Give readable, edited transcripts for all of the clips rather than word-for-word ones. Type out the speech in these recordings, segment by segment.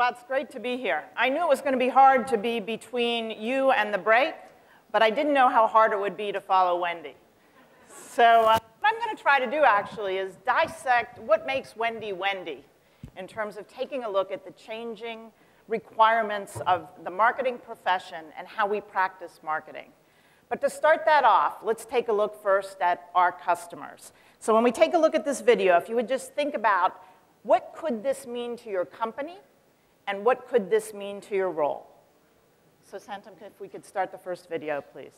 Well, it's great to be here. I knew it was going to be hard to be between you and the break, but I didn't know how hard it would be to follow Wendy. So what I'm going to try to do, actually, is dissect what makes Wendy Wendy in terms of taking a look at the changing requirements of the marketing profession and how we practice marketing. But to start that off, let's take a look first at our customers. So when we take a look at this video, if you would just think about what could this mean to your company and what could this mean to your role? So Santam, if we could start the first video, please.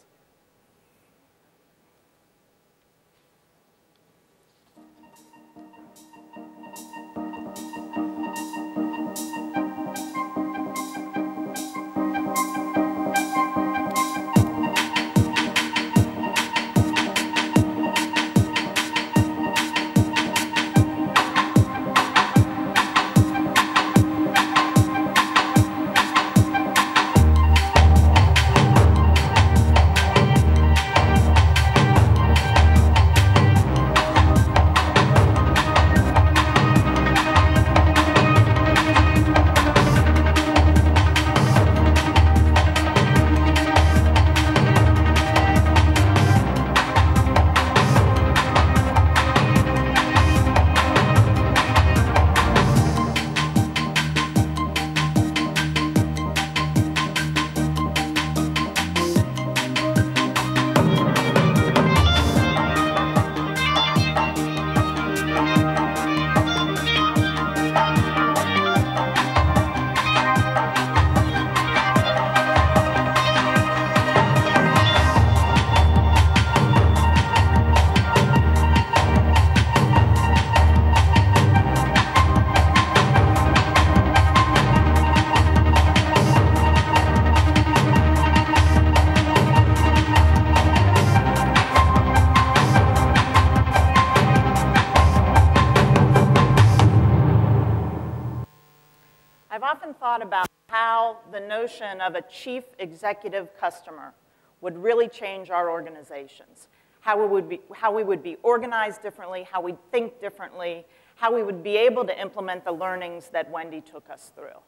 About how the notion of a chief executive customer would really change our organizations, how we would be organized differently, how we'd think differently, how we would be able to implement the learnings that Wendy took us through.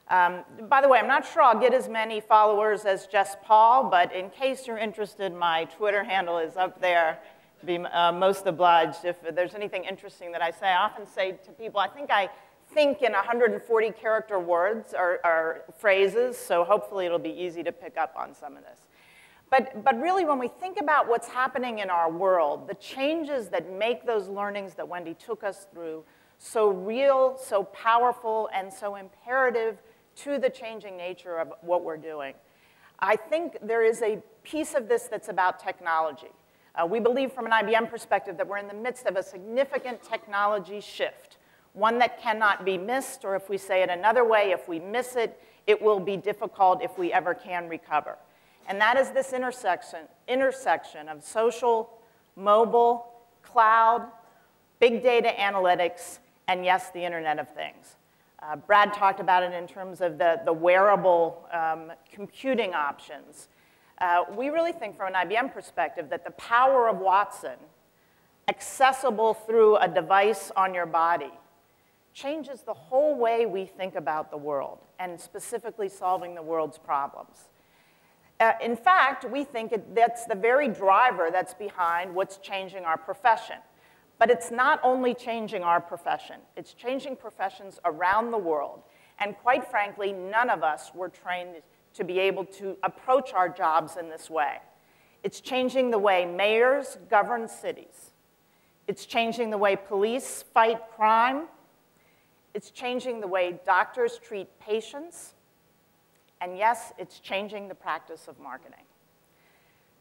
By the way, I'm not sure I'll get as many followers as just Paul, but in case you're interested, my Twitter handle is up there. Be most obliged if there's anything interesting that I say. I often say to people, I think in 140 character words or phrases, so hopefully it'll be easy to pick up on some of this. But really, when we think about what's happening in our world, the changes that make those learnings that Wendy took us through so real, so powerful, and so imperative to the changing nature of what we're doing, I think there is a piece of this that's about technology. We believe from an IBM perspective that we're in the midst of a significant technology shift, one that cannot be missed, or if we say it another way, if we miss it, it will be difficult if we ever can recover. And that is this intersection of social, mobile, cloud, big data analytics, and yes, the Internet of Things. Brad talked about it in terms of the wearable computing options. We really think from an IBM perspective that the power of Watson, accessible through a device on your body, changes the whole way we think about the world, and specifically solving the world's problems. In fact, we think that's the very driver that's behind what's changing our profession. But it's not only changing our profession, it's changing professions around the world. And quite frankly, none of us were trained to be able to approach our jobs in this way. It's changing the way mayors govern cities. It's changing the way police fight crime. It's changing the way doctors treat patients. And yes, it's changing the practice of marketing.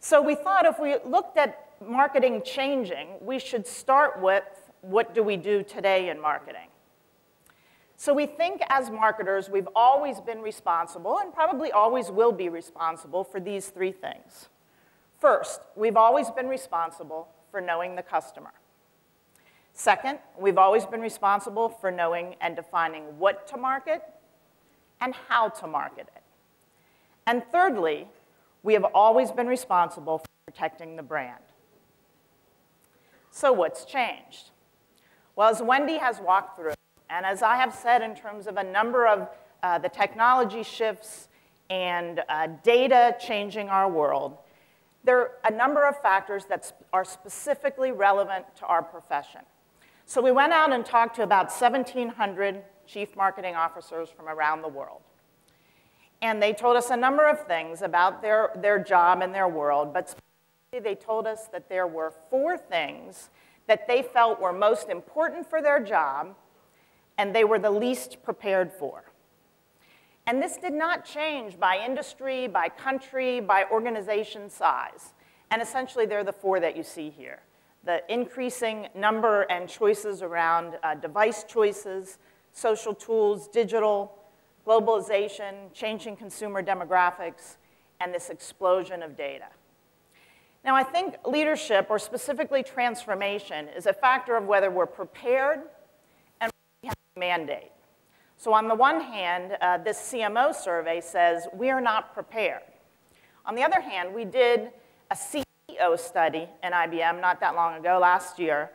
So we thought if we looked at marketing changing, we should start with what do we do today in marketing. So we think as marketers, we've always been responsible and probably always will be responsible for these three things. First, we've always been responsible for knowing the customer. Second, we've always been responsible for knowing and defining what to market and how to market it. And thirdly, we have always been responsible for protecting the brand. So what's changed? Well, as Wendy has walked through, and as I have said in terms of a number of the technology shifts and data changing our world, there are a number of factors that are specifically relevant to our profession. So we went out and talked to about 1,700 chief marketing officers from around the world. And they told us a number of things about their job and their world, but specifically they told us that there were 4 things that they felt were most important for their job and they were the least prepared for. And this did not change by industry, by country, by organization size. And essentially, they're the 4 that you see here. The increasing number and choices around device choices, social tools, digital, globalization, changing consumer demographics, and this explosion of data. Now, I think leadership, or specifically transformation, is a factor of whether we're prepared and we have a mandate. So on the one hand, this CMO survey says we are not prepared. On the other hand, we did a CEO study in IBM not that long ago, last year,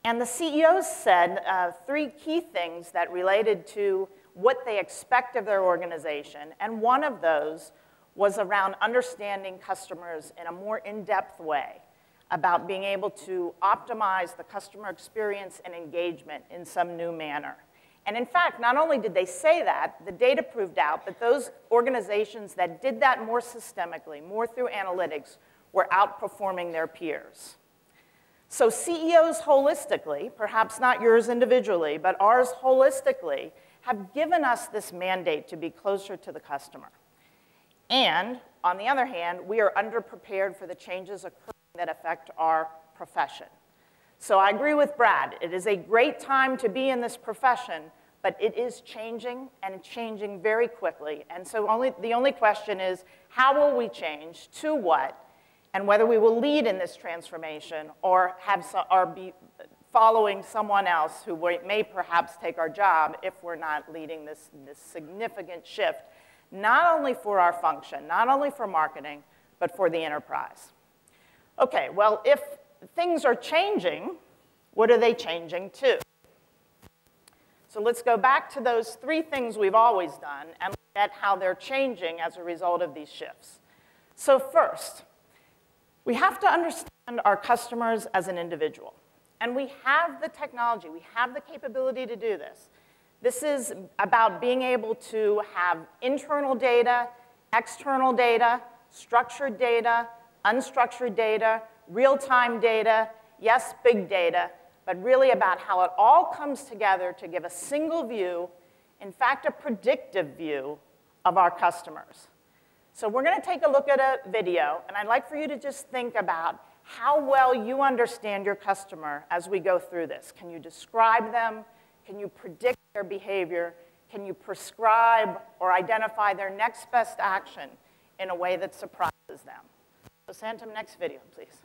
and the CEOs said 3 key things that related to what they expect of their organization, and one of those was around understanding customers in a more in-depth way, about being able to optimize the customer experience and engagement in some new manner. And in fact, not only did they say that, the data proved out that those organizations that did that more systemically, more through analytics, were outperforming their peers. So CEOs holistically, perhaps not yours individually, but ours holistically, have given us this mandate to be closer to the customer. And on the other hand, we are underprepared for the changes occurring that affect our profession. So I agree with Brad. It is a great time to be in this profession, but it is changing, and changing very quickly. And so the only question is, how will we change, to what, and whether we will lead in this transformation or be following someone else who may perhaps take our job if we're not leading this significant shift, not only for our function, not only for marketing, but for the enterprise. Okay, well, if things are changing, what are they changing to? So let's go back to those 3 things we've always done and look at how they're changing as a result of these shifts. So first, we have to understand our customers as an individual. And we have the technology, we have the capability to do this. This is about being able to have internal data, external data, structured data, unstructured data, real-time data, yes, big data, but really about how it all comes together to give a single view, in fact, a predictive view of our customers. So we're going to take a look at a video, and I'd like for you to just think about how well you understand your customer as we go through this. Can you describe them? Can you predict their behavior? Can you prescribe or identify their next best action in a way that surprises them? So Santam, next video, please.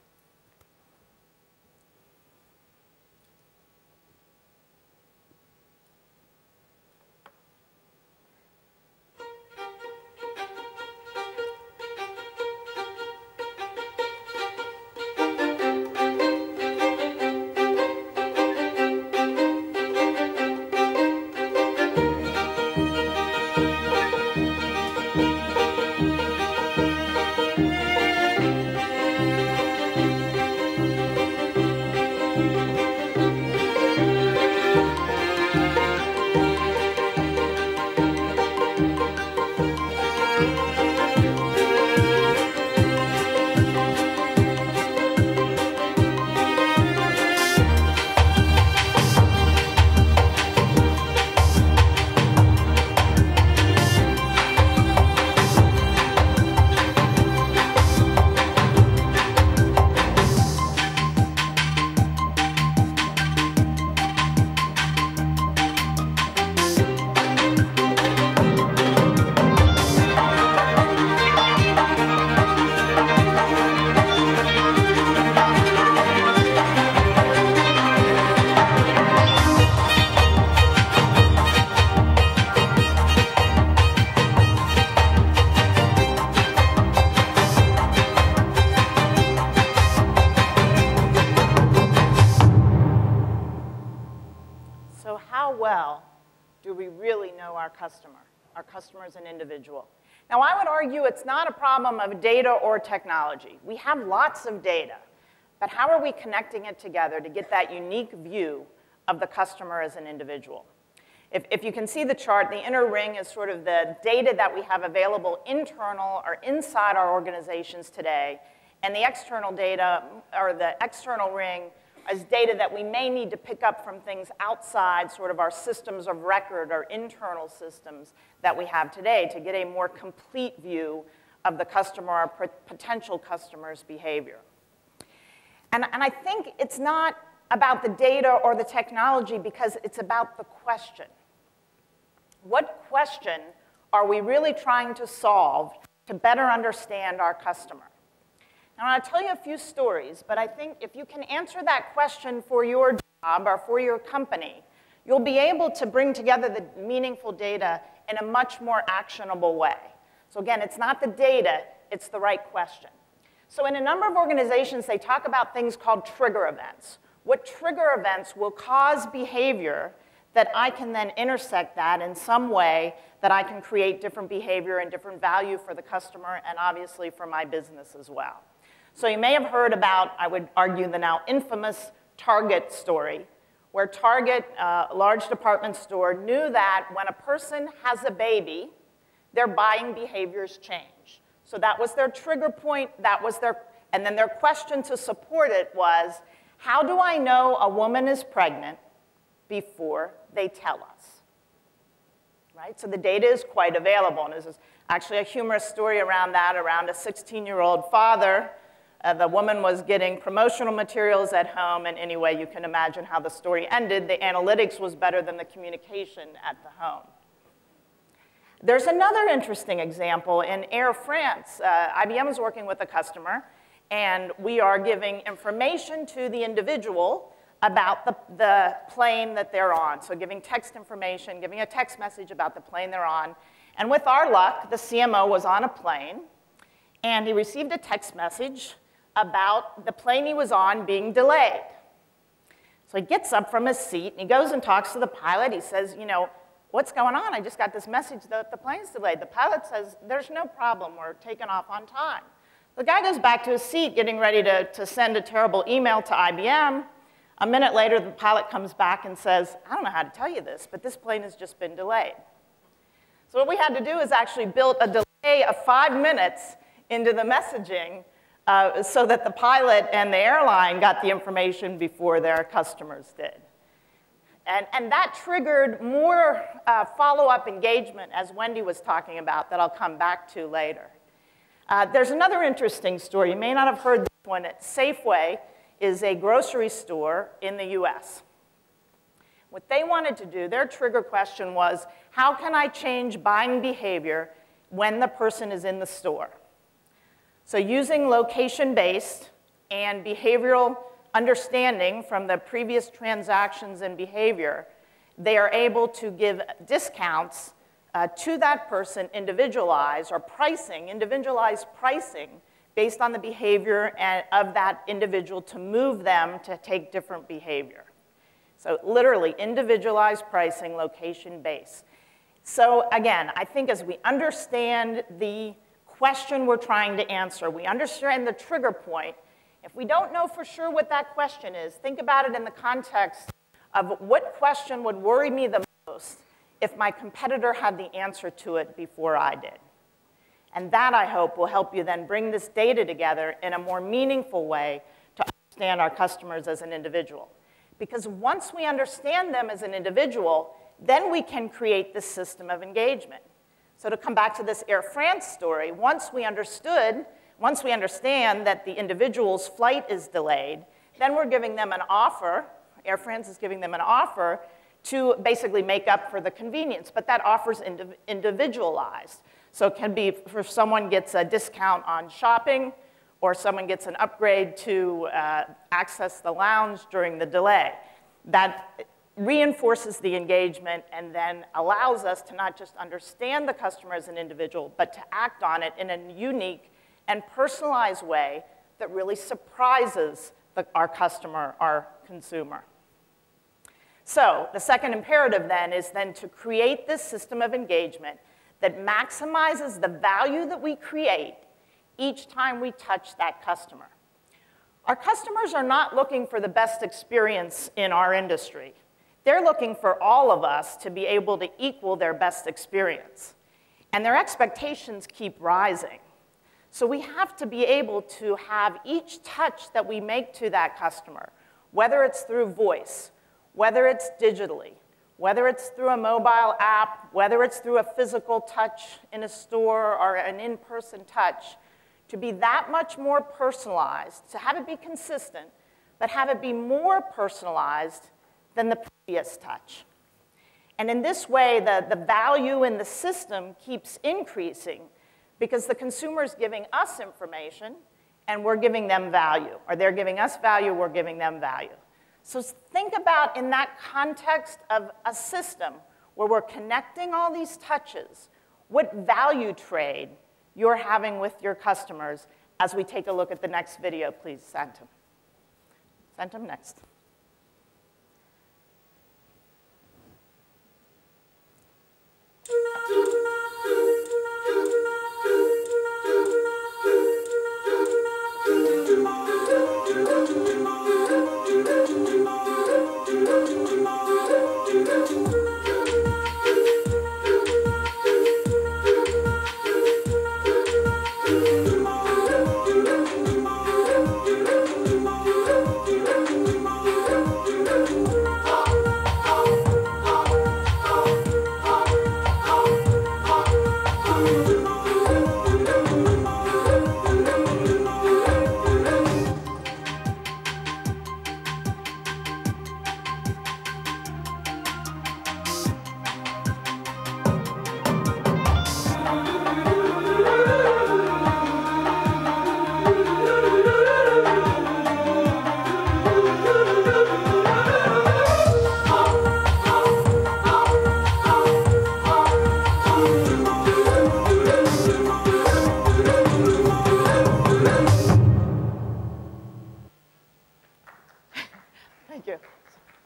So how well do we really know our customer? our customer as an individual. Now, I would argue it's not a problem of data or technology. We have lots of data, but how are we connecting it together to get that unique view of the customer as an individual? If you can see the chart, the inner ring is sort of the data that we have available internal or inside our organizations today, and the external data, or the external ring, is data that we may need to pick up from things outside sort of our systems of record or internal systems that we have today to get a more complete view of the customer or potential customer's behavior. And I think it's not about the data or the technology because it's about the question. What question are we really trying to solve to better understand our customer? Now, I'll tell you a few stories, but I think if you can answer that question for your job or for your company, you'll be able to bring together the meaningful data in a much more actionable way. So again, it's not the data, it's the right question. So in a number of organizations, they talk about things called trigger events. What trigger events will cause behavior that I can then intersect that in some way that I can create different behavior and different value for the customer and obviously for my business as well. So you may have heard about, I would argue, the now infamous Target story, where Target, a large department store, knew that when a person has a baby, their buying behaviors change. So that was their trigger point, and then their question to support it was, how do I know a woman is pregnant before they tell us? Right? So the data is quite available, and this is actually a humorous story around that, around a 16-year-old father. The woman was getting promotional materials at home, and anyway, you can imagine how the story ended. The analytics was better than the communication at the home. There's another interesting example in Air France. IBM is working with a customer, and we are giving information to the individual about the plane that they're on. So giving text information, giving a text message about the plane they're on. And with our luck, the CMO was on a plane, and he received a text message about the plane he was on being delayed. So he gets up from his seat, and he goes and talks to the pilot. He says, you know, what's going on? I just got this message that the plane's delayed. The pilot says, there's no problem. We're taking off on time. The guy goes back to his seat, getting ready to send a terrible email to IBM. A minute later, the pilot comes back and says, I don't know how to tell you this, but this plane has just been delayed. So what we had to do is actually build a delay of 5 minutes into the messaging so that the pilot and the airline got the information before their customers did. And that triggered more follow-up engagement, as Wendy was talking about, that I'll come back to later. There's another interesting story. You may not have heard this one. Safeway is a grocery store in the US. What they wanted to do, their trigger question was, how can I change buying behavior when the person is in the store? So using location-based and behavioral understanding from the previous transactions and behavior, they are able to give discounts to that person, individualized pricing based on the behavior of that individual to move them to take different behavior. So literally, individualized pricing, location-based. So again, I think as we understand the question we're trying to answer, we understand the trigger point. If we don't know for sure what that question is, think about it in the context of what question would worry me the most if my competitor had the answer to it before I did. And that, I hope, will help you then bring this data together in a more meaningful way to understand our customers as an individual. Because once we understand them as an individual, then we can create this system of engagement. So to come back to this Air France story, once we understand that the individual's flight is delayed, then we're giving them an offer, Air France is giving them an offer to basically make up for the convenience, but that offer's individualized. So it can be if someone gets a discount on shopping, or someone gets an upgrade to access the lounge during the delay. That reinforces the engagement and then allows us to not just understand the customer as an individual, but to act on it in a unique and personalized way that really surprises our customer, our consumer. So the second imperative then is then to create this system of engagement that maximizes the value that we create each time we touch that customer. Our customers are not looking for the best experience in our industry. They're looking for all of us to be able to equal their best experience. And their expectations keep rising. So we have to be able to have each touch that we make to that customer, whether it's through voice, whether it's digitally, whether it's through a mobile app, whether it's through a physical touch in a store or an in-person touch, to be that much more personalized, to have it be consistent, but have it be more personalized than the previous touch. And in this way, the value in the system keeps increasing because the consumer is giving us information and we're giving them value. Or they're giving us value, we're giving them value. So think about in that context of a system where we're connecting all these touches, what value trade you're having with your customers as we take a look at the next video. Please, Santam. Santam, next.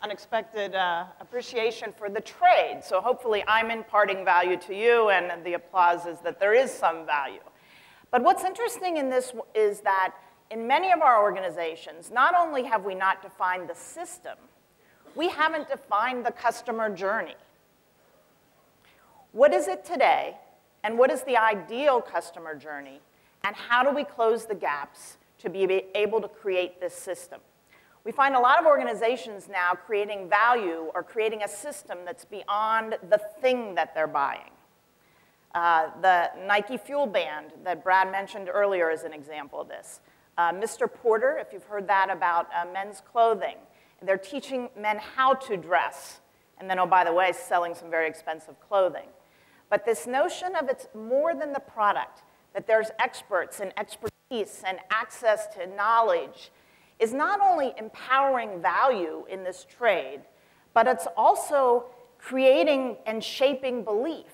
Unexpected appreciation for the trade. So hopefully I'm imparting value to you, and the applause is that there is some value. But what's interesting in this is that in many of our organizations, not only have we not defined the system, we haven't defined the customer journey. What is it today, and what is the ideal customer journey, and how do we close the gaps to be able to create this system? We find a lot of organizations now creating value or creating a system that's beyond the thing that they're buying. The Nike Fuel Band that Brad mentioned earlier is an example of this. Mr. Porter, if you've heard that about men's clothing, they're teaching men how to dress, and then, oh, by the way, selling some very expensive clothing. But this notion of it's more than the product, that there's experts and expertise and access to knowledge, is not only empowering value in this trade, but it's also creating and shaping belief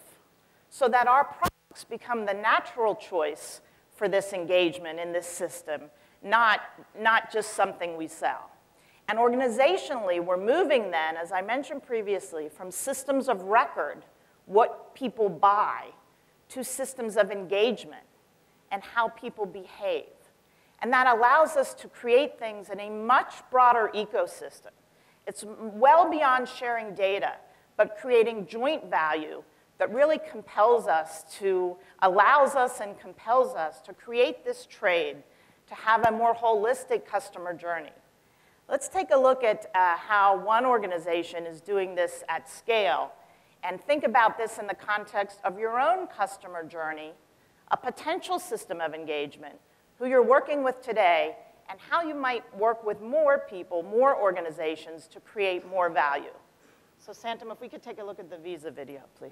so that our products become the natural choice for this engagement in this system, not just something we sell. And organizationally, we're moving then, as I mentioned previously, from systems of record, what people buy, to systems of engagement and how people behave. And that allows us to create things in a much broader ecosystem. It's well beyond sharing data, but creating joint value that really compels us to, allows us and compels us to create this trade to have a more holistic customer journey. Let's take a look at how one organization is doing this at scale and think about this in the context of your own customer journey, a potential system of engagement, who you're working with today, and how you might work with more people, more organizations to create more value. So Santam, if we could take a look at the Visa video, please.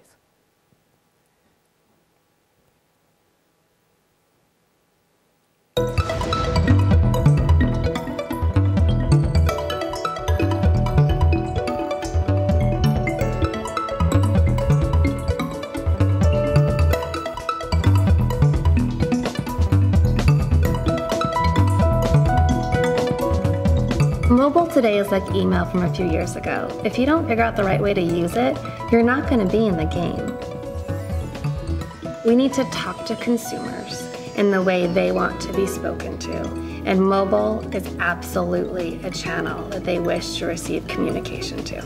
Mobile today is like email from a few years ago. If you don't figure out the right way to use it, you're not going to be in the game. We need to talk to consumers in the way they want to be spoken to, and mobile is absolutely a channel that they wish to receive communication to.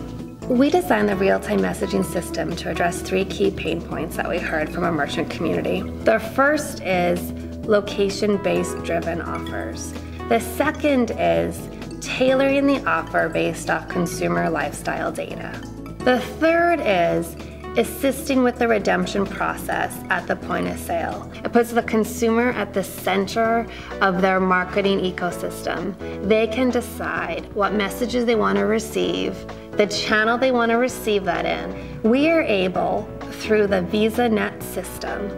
We designed the real-time messaging system to address 3 key pain points that we heard from our merchant community. The first is location-based driven offers. The second is tailoring the offer based off consumer lifestyle data. The third is assisting with the redemption process at the point of sale. It puts the consumer at the center of their marketing ecosystem. They can decide what messages they want to receive, the channel they want to receive that in. We are able, through the VisaNet system,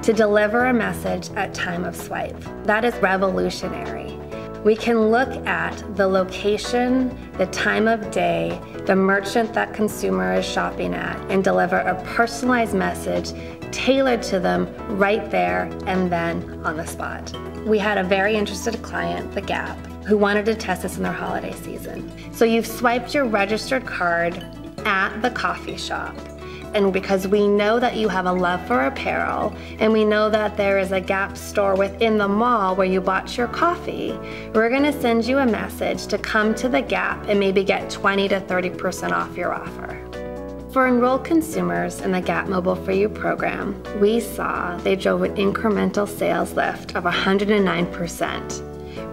to deliver a message at time of swipe. That is revolutionary. We can look at the location, the time of day, the merchant that consumer is shopping at, and deliver a personalized message tailored to them right there and then on the spot. We had a very interested client, The Gap, who wanted to test this in their holiday season. So you've swiped your registered card at the coffee shop. And because we know that you have a love for apparel, and we know that there is a Gap store within the mall where you bought your coffee, we're gonna send you a message to come to the Gap and maybe get 20 to 30% off your offer. For enrolled consumers in the Gap Mobile For You program, we saw they drove an incremental sales lift of 109%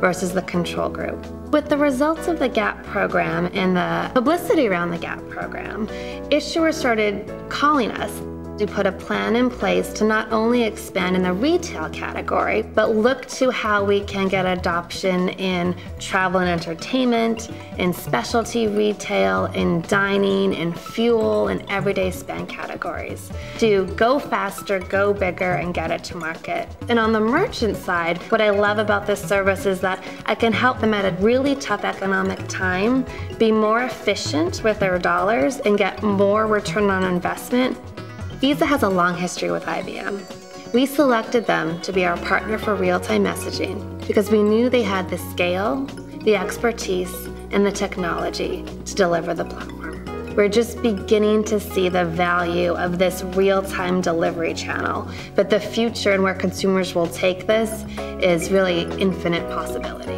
versus the control group. With the results of the Gap program and the publicity around the Gap program, issuers started calling us to put a plan in place to not only expand in the retail category, but look to how we can get adoption in travel and entertainment, in specialty retail, in dining, in fuel, and everyday spend categories. To go faster, go bigger, and get it to market. And on the merchant side, what I love about this service is that I can help them at a really tough economic time be more efficient with their dollars and get more return on investment. Visa has a long history with IBM. We selected them to be our partner for real-time messaging because we knew they had the scale, the expertise, and the technology to deliver the platform. We're just beginning to see the value of this real-time delivery channel, but the future and where consumers will take this is really infinite possibilities.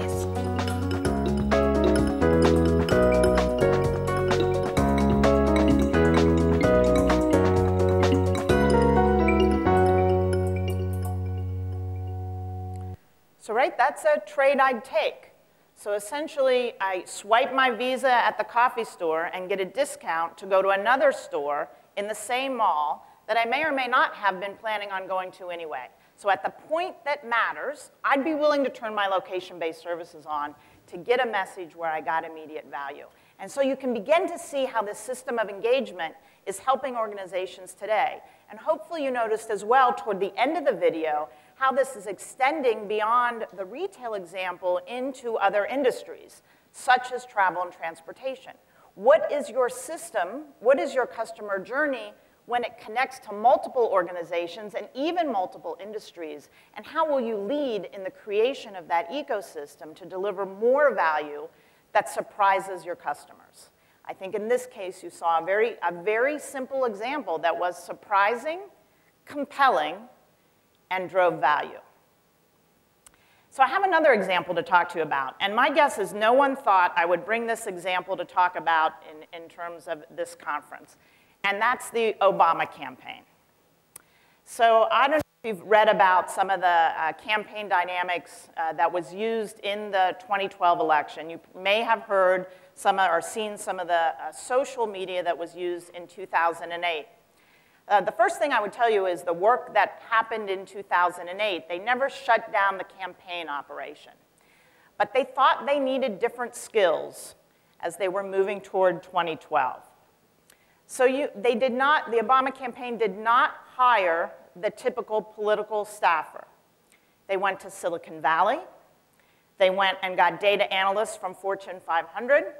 So right, that's a trade I'd take. So essentially, I swipe my Visa at the coffee store and get a discount to go to another store in the same mall that I may or may not have been planning on going to anyway. So at the point that matters, I'd be willing to turn my location-based services on to get a message where I got immediate value. And so you can begin to see how this system of engagement is helping organizations today. And hopefully you noticed as well toward the end of the video how this is extending beyond the retail example into other industries, such as travel and transportation. What is your system, what is your customer journey when it connects to multiple organizations and even multiple industries? And how will you lead in the creation of that ecosystem to deliver more value that surprises your customers? I think in this case, you saw a very simple example that was surprising, compelling, and drove value. So I have another example to talk to you about. And my guess is no one thought I would bring this example to talk about in terms of this conference. And that's the Obama campaign. So I don't know if you've read about some of the campaign dynamics that was used in the 2012 election. You may have heard some or seen some of the social media that was used in 2008. The first thing I would tell you is the work that happened in 2008, they never shut down the campaign operation. But they thought they needed different skills as they were moving toward 2012. So the Obama campaign did not hire the typical political staffer. They went to Silicon Valley. They went and got data analysts from Fortune 500.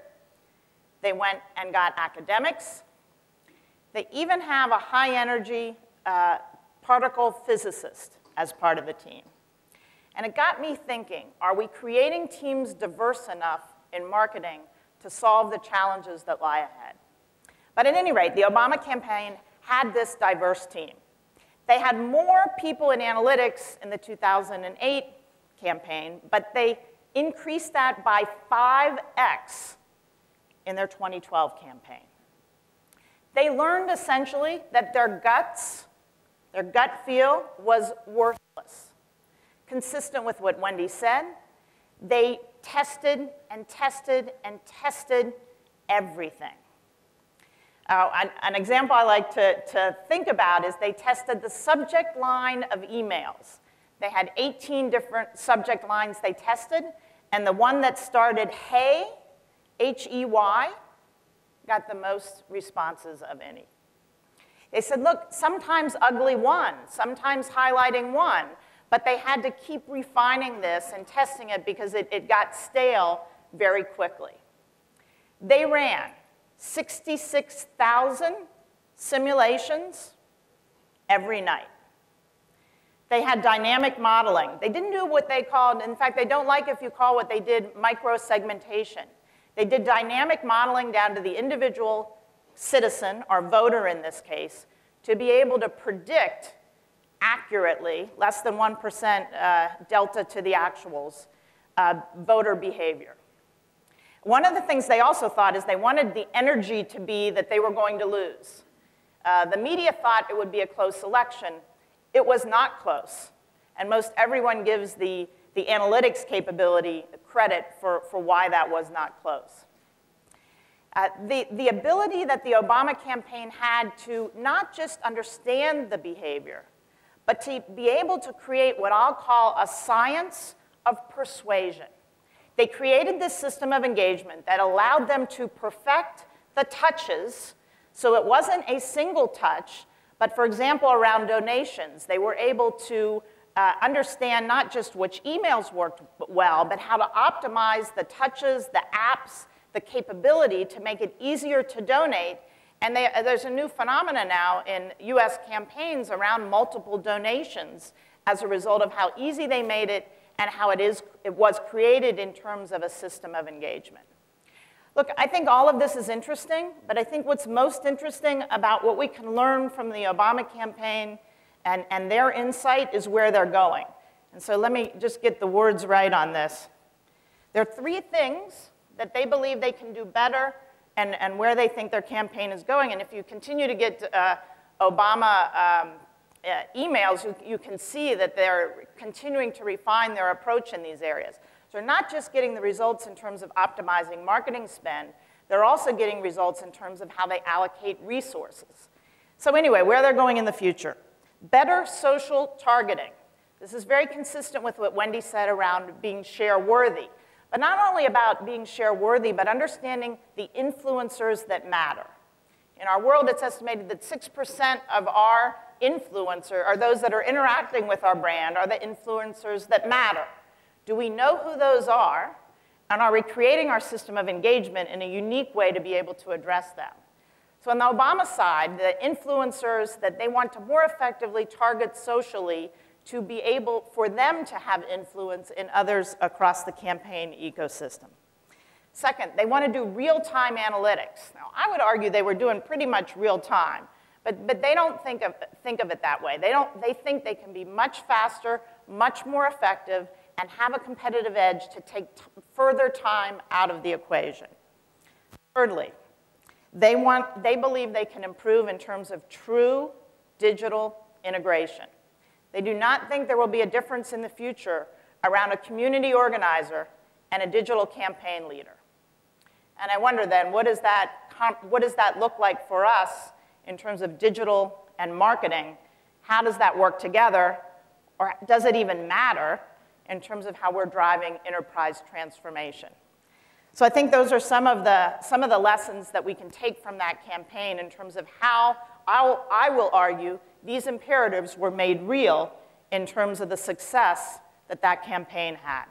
They went and got academics. They even have a high-energy particle physicist as part of the team. And it got me thinking, are we creating teams diverse enough in marketing to solve the challenges that lie ahead? But at any rate, the Obama campaign had this diverse team. They had more people in analytics in the 2008 campaign, but they increased that by 5x in their 2012 campaign. They learned essentially that their gut feel was worthless. Consistent with what Wendy said, they tested and tested and tested everything. An example I like to think about is they tested the subject line of emails. They had 18 different subject lines they tested, and the one that started hey, H-E-Y, got the most responses of any. They said, look, sometimes ugly won, sometimes highlighting won, but they had to keep refining this and testing it because it got stale very quickly. They ran 66,000 simulations every night. They had dynamic modeling. They didn't do what they called, in fact, they don't like if you call what they did micro-segmentation. They did dynamic modeling down to the individual citizen, or voter in this case, to be able to predict accurately, less than 1% delta to the actuals, voter behavior. One of the things they also thought is they wanted the energy to be that they were going to lose. The media thought it would be a close election. It was not close. And most everyone gives the analytics capability credit for why that was not close. The ability that the Obama campaign had to not just understand the behavior, but to be able to create what I'll call a science of persuasion. They created this system of engagement that allowed them to perfect the touches, so it wasn't a single touch, but for example, around donations, they were able to understand not just which emails worked well, but how to optimize the touches, the apps, the capability to make it easier to donate. And there's a new phenomenon now in US campaigns around multiple donations as a result of how easy they made it and how it was created in terms of a system of engagement. Look, I think all of this is interesting, but I think what's most interesting about what we can learn from the Obama campaign and their insight is where they're going. And so let me just get the words right on this. There are 3 things that they believe they can do better and where they think their campaign is going. And if you continue to get Obama emails, you can see that they're continuing to refine their approach in these areas. So they're not just getting the results in terms of optimizing marketing spend, they're also getting results in terms of how they allocate resources. So anyway, where they're going in the future. Better social targeting. This is very consistent with what Wendy said around being share-worthy. But not only about being share-worthy, but understanding the influencers that matter. In our world, it's estimated that 6% of our influencer, or those that are interacting with our brand, are the influencers that matter. Do we know who those are? And are we creating our system of engagement in a unique way to be able to address them? So on the Obama side, the influencers that they want to more effectively target socially to be able for them to have influence in others across the campaign ecosystem. Second, they want to do real-time analytics. Now, I would argue they were doing pretty much real-time, but they don't think of it that way. They think they can be much faster, much more effective, and have a competitive edge to take further time out of the equation. Thirdly, they believe they can improve in terms of true digital integration. They do not think there will be a difference in the future around a community organizer and a digital campaign leader. And I wonder then, what does that look like for us in terms of digital and marketing? How does that work together? Or does it even matter in terms of how we're driving enterprise transformation? So I think those are some of the lessons that we can take from that campaign in terms of how I will argue these imperatives were made real in terms of the success that that campaign had.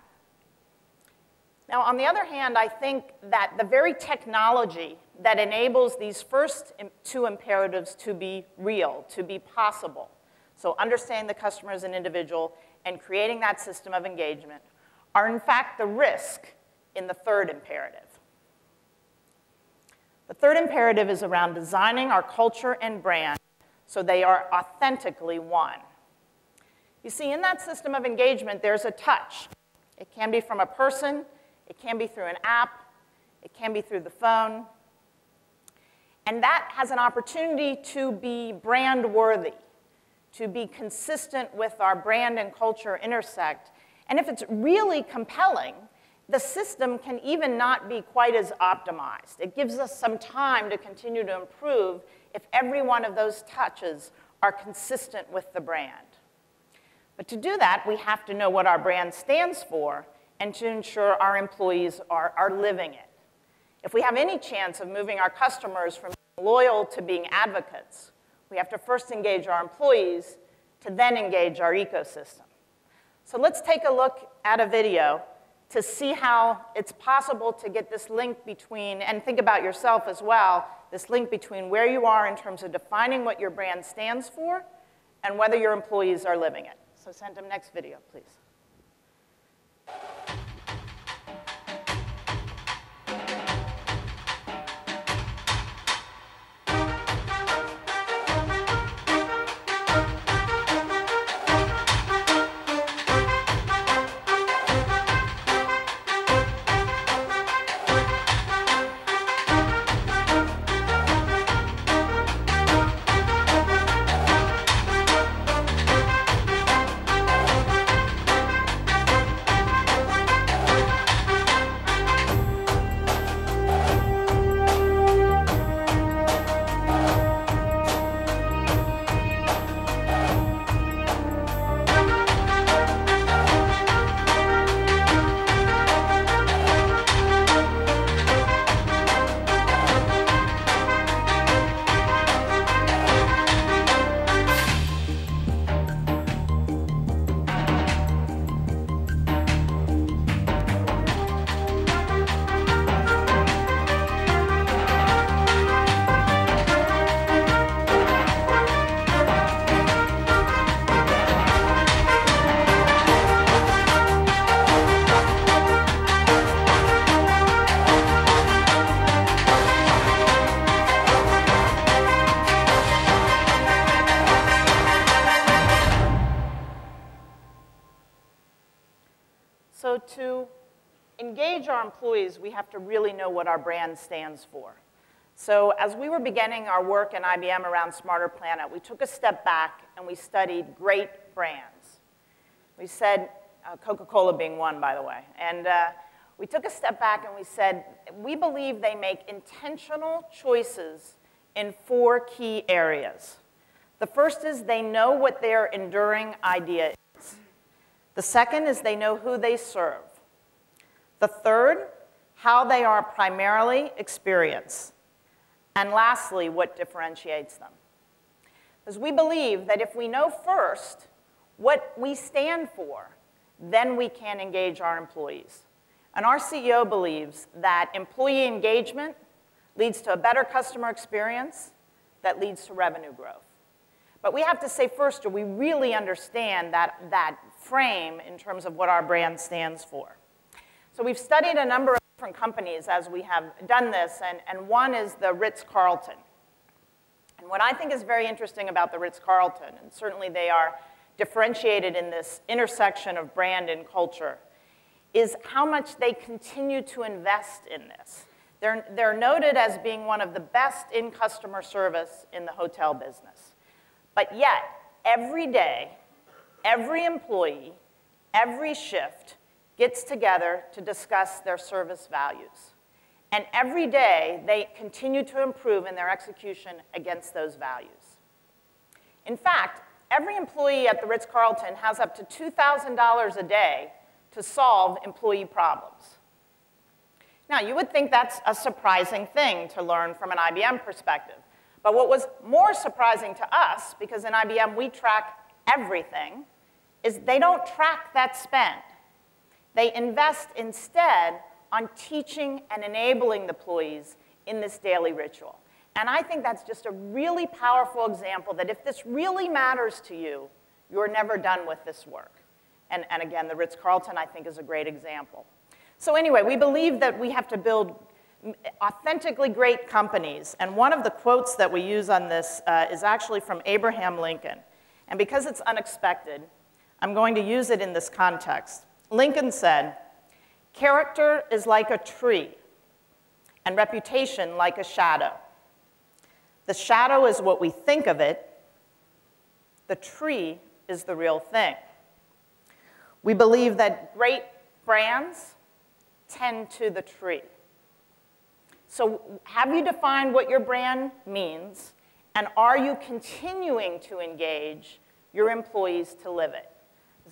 Now, on the other hand, I think that the very technology that enables these first 2 imperatives to be real, to be possible, so understanding the customer as an individual and creating that system of engagement, are in fact the risk in the 3rd imperative. The 3rd imperative is around designing our culture and brand so they are authentically one. You see, in that system of engagement, there's a touch. It can be from a person, it can be through an app, it can be through the phone. And that has an opportunity to be brand worthy, to be consistent with our brand and culture intersect. And if it's really compelling, the system can even not be quite as optimized. It gives us some time to continue to improve if every one of those touches are consistent with the brand. But to do that, we have to know what our brand stands for and to ensure our employees are living it. If we have any chance of moving our customers from being loyal to being advocates, we have to first engage our employees to then engage our ecosystem. So let's take a look at a video to see how it's possible to get this link between, and think about yourself as well, this link between where you are in terms of defining what your brand stands for and whether your employees are living it. So send them next video, please. So to engage our employees, we have to really know what our brand stands for. So as we were beginning our work in IBM around Smarter Planet, we took a step back and we studied great brands. We said, Coca-Cola being one, by the way, and we took a step back and we said, we believe they make intentional choices in 4 key areas. The first is they know what their enduring idea is. The second is they know who they serve. The third, how they are primarily experienced. And lastly, what differentiates them. Because we believe that if we know first what we stand for, then we can engage our employees. And our CEO believes that employee engagement leads to a better customer experience that leads to revenue growth. But we have to say first, do we really understand that frame in terms of what our brand stands for? So we've studied a number of different companies as we have done this, and one is the Ritz-Carlton. And what I think is very interesting about the Ritz-Carlton, and certainly they are differentiated in this intersection of brand and culture, is how much they continue to invest in this. They're noted as being one of the best in customer service in the hotel business. But yet, every day, every employee, every shift gets together to discuss their service values. And every day, they continue to improve in their execution against those values. In fact, every employee at the Ritz-Carlton has up to $2,000 a day to solve employee problems. Now, you would think that's a surprising thing to learn from an IBM perspective. But what was more surprising to us, because in IBM we track everything, is they don't track that spend. They invest instead on teaching and enabling the employees in this daily ritual. And I think that's just a really powerful example that if this really matters to you, you're never done with this work. And again, the Ritz-Carlton, I think, is a great example. So anyway, we believe that we have to build authentically great companies. And one of the quotes that we use on this is actually from Abraham Lincoln. And because it's unexpected, I'm going to use it in this context. Lincoln said, "Character is like a tree, and reputation like a shadow. The shadow is what we think of it. The tree is the real thing." We believe that great brands tend to the tree. So have you defined what your brand means, and are you continuing to engage your employees to live it?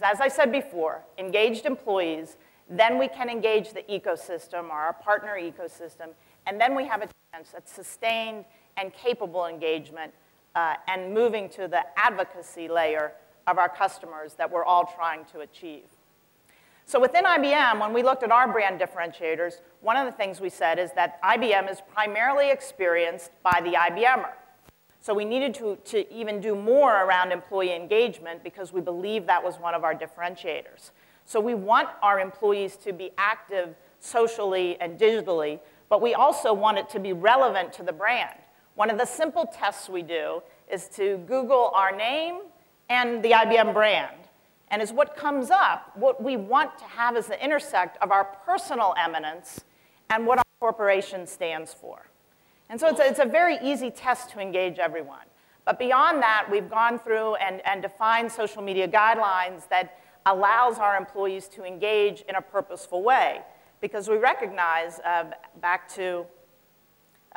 As I said before, engaged employees, then we can engage the ecosystem, or our partner ecosystem, and then we have a chance at sustained and capable engagement and moving to the advocacy layer of our customers that we're all trying to achieve. So within IBM, when we looked at our brand differentiators, one of the things we said is that IBM is primarily experienced by the IBMer. So we needed to even do more around employee engagement because we believe that was one of our differentiators. So we want our employees to be active socially and digitally, but we also want it to be relevant to the brand. One of the simple tests we do is to Google our name and the IBM brand. And as what comes up, what we want to have is the intersect of our personal eminence and what our corporation stands for. And so it's a very easy test to engage everyone. But beyond that, we've gone through and defined social media guidelines that allows our employees to engage in a purposeful way. Because we recognize, back to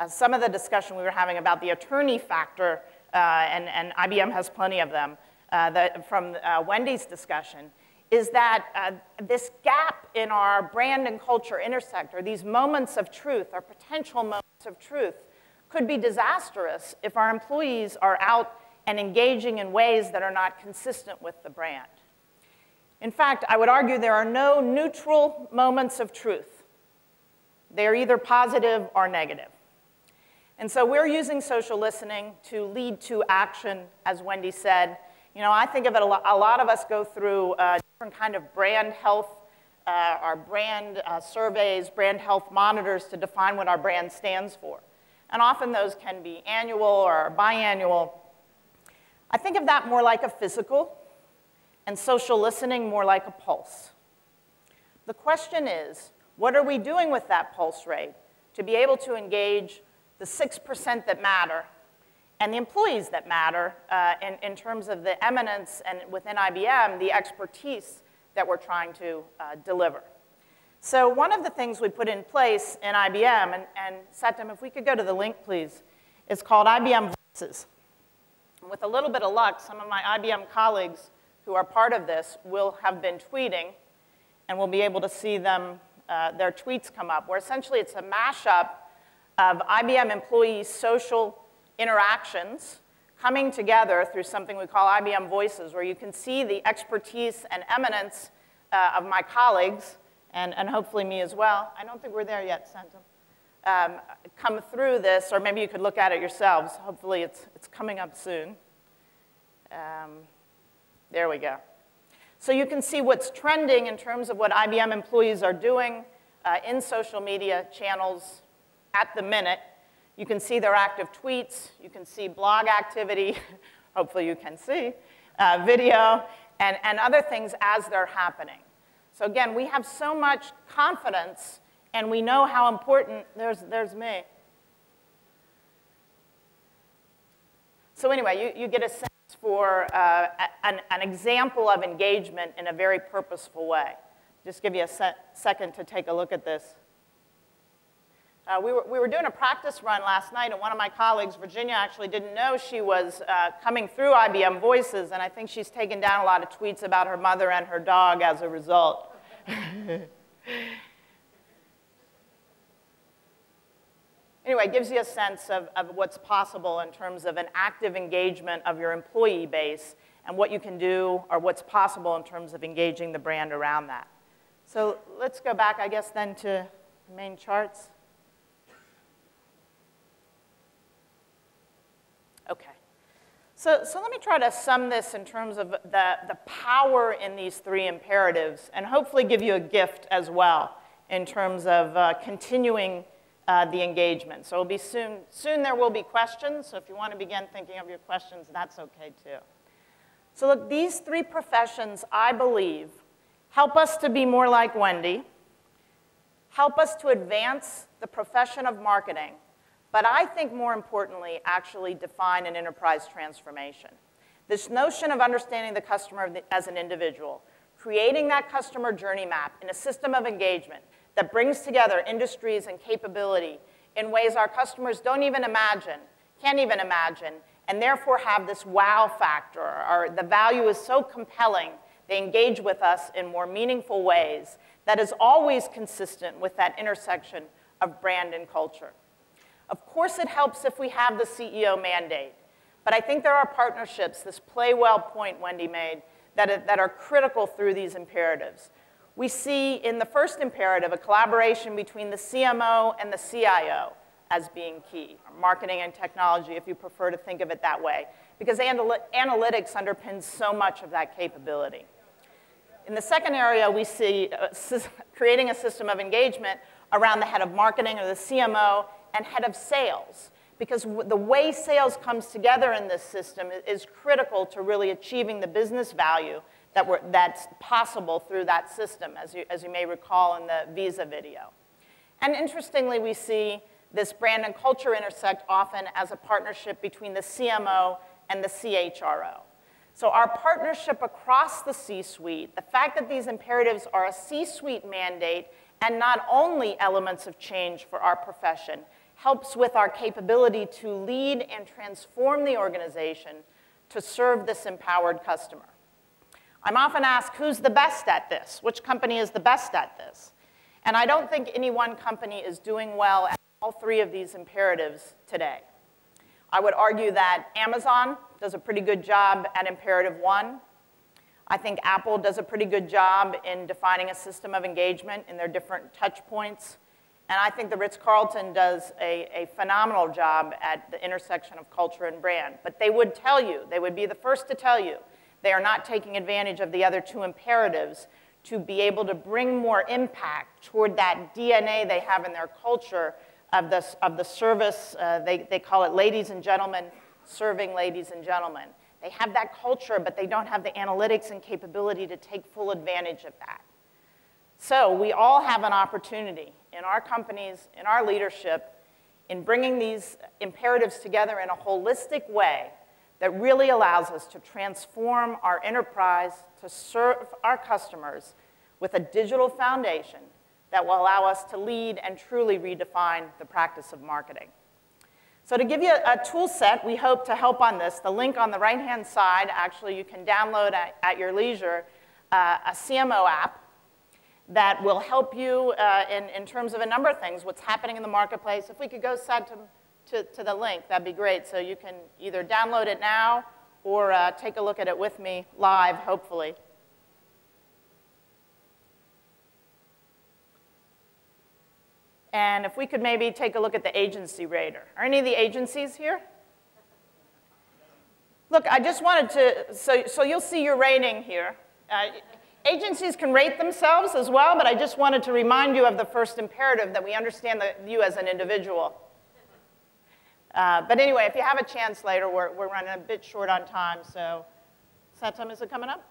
some of the discussion we were having about the attorney factor, and IBM has plenty of them, from Wendy's discussion, is that this gap in our brand and culture intersect, or these moments of truth, or potential moments of truth, could be disastrous if our employees are out and engaging in ways that are not consistent with the brand. In fact, I would argue there are no neutral moments of truth. They're either positive or negative. And so we're using social listening to lead to action, as Wendy said. You know, I think of it, a lot of us go through different kind of brand health, our brand surveys, brand health monitors to define what our brand stands for. And often those can be annual or biannual. I think of that more like a physical, and social listening more like a pulse. The question is, what are we doing with that pulse rate to be able to engage the 6% that matter and the employees that matter in terms of the eminence and within IBM, the expertise that we're trying to deliver? So one of the things we put in place in IBM, and Satyam, if we could go to the link, please, is called IBM Voices. With a little bit of luck, some of my IBM colleagues who are part of this will have been tweeting, and we'll be able to see them, their tweets come up, where essentially it's a mashup of IBM employees' social interactions coming together through something we call IBM Voices, where you can see the expertise and eminence of my colleagues, and hopefully me as well. I don't think we're there yet, Santam. Come through this, or maybe you could look at it yourselves. Hopefully it's coming up soon. There we go. So you can see what's trending in terms of what IBM employees are doing in social media channels at the minute. You can see their active tweets. You can see blog activity. Hopefully you can see video and other things as they're happening. So again, we have so much confidence, and we know how important, there's me. So anyway, you get a sense for an example of engagement in a very purposeful way. Just give you a second to take a look at this. We were doing a practice run last night, and one of my colleagues, Virginia, actually didn't know she was coming through IBM Voices, and I think she's taken down a lot of tweets about her mother and her dog as a result. Anyway, it gives you a sense of what's possible in terms of an active engagement of your employee base and what you can do or what's possible in terms of engaging the brand around that. So let's go back, I guess, then to the main charts. Okay. So let me try to sum this in terms of the power in these three imperatives and hopefully give you a gift as well in terms of continuing the engagement. So it'll be soon there will be questions, so if you want to begin thinking of your questions, that's okay too. So look, these three professions, I believe, help us to be more like Wendy, help us to advance the profession of marketing, but I think more importantly, actually define an enterprise transformation. This notion of understanding the customer as an individual, creating that customer journey map in a system of engagement that brings together industries and capability in ways our customers don't even imagine, can't even imagine, and therefore have this wow factor, or the value is so compelling, they engage with us in more meaningful ways that is always consistent with that intersection of brand and culture. Of course, it helps if we have the CEO mandate, but I think there are partnerships, this play well point Wendy made, that are critical through these imperatives. We see in the first imperative a collaboration between the CMO and the CIO as being key, or marketing and technology, if you prefer to think of it that way, because analytics underpins so much of that capability. In the second area, we see creating a system of engagement around the head of marketing or the CMO and head of sales, because the way sales comes together in this system is critical to really achieving the business value that's possible through that system, as you may recall in the Visa video. And interestingly, we see this brand and culture intersect often as a partnership between the CMO and the CHRO. So our partnership across the C-suite, the fact that these imperatives are a C-suite mandate and not only elements of change for our profession, helps with our capability to lead and transform the organization to serve this empowered customer. I'm often asked, who's the best at this? Which company is the best at this? And I don't think any one company is doing well at all three of these imperatives today. I would argue that Amazon does a pretty good job at imperative 1. I think Apple does a pretty good job in defining a system of engagement in their different touch points. And I think the Ritz-Carlton does a phenomenal job at the intersection of culture and brand. But they would tell you, they would be the first to tell you, they are not taking advantage of the other two imperatives to be able to bring more impact toward that DNA they have in their culture of the service. They call it ladies and gentlemen, serving ladies and gentlemen. They have that culture, but they don't have the analytics and capability to take full advantage of that. So we all have an opportunity in our companies, in our leadership, in bringing these imperatives together in a holistic way that really allows us to transform our enterprise to serve our customers with a digital foundation that will allow us to lead and truly redefine the practice of marketing. So to give you a tool set, we hope to help on this. The link on the right-hand side, actually, you can download at your leisure a CMO app that will help you in terms of a number of things, what's happening in the marketplace. If we could go to the link, that'd be great. So you can either download it now or take a look at it with me live, hopefully. And if we could maybe take a look at the agency rater. Are any of the agencies here? Look, I just wanted to, so you'll see your rating here. Agencies can rate themselves as well, but I just wanted to remind you of the first imperative that we understand you as an individual. But anyway, if you have a chance later, we're running a bit short on time, so Satam, is it coming up?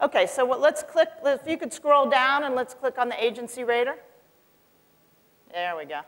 Okay, so let's click, if you could scroll down and let's click on the agency rater. There we go.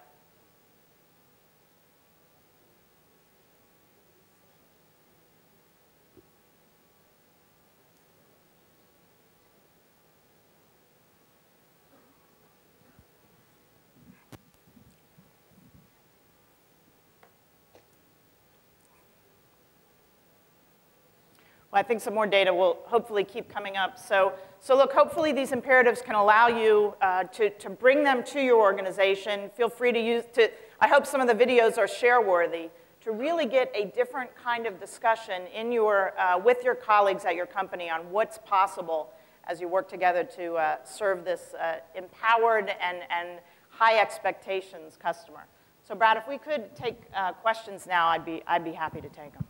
Well, I think some more data will hopefully keep coming up. So look, hopefully these imperatives can allow you to bring them to your organization. Feel free to I hope some of the videos are share-worthy, to really get a different kind of discussion in with your colleagues at your company on what's possible as you work together to serve this empowered and high expectations customer. So Brad, if we could take questions now, I'd be happy to take them.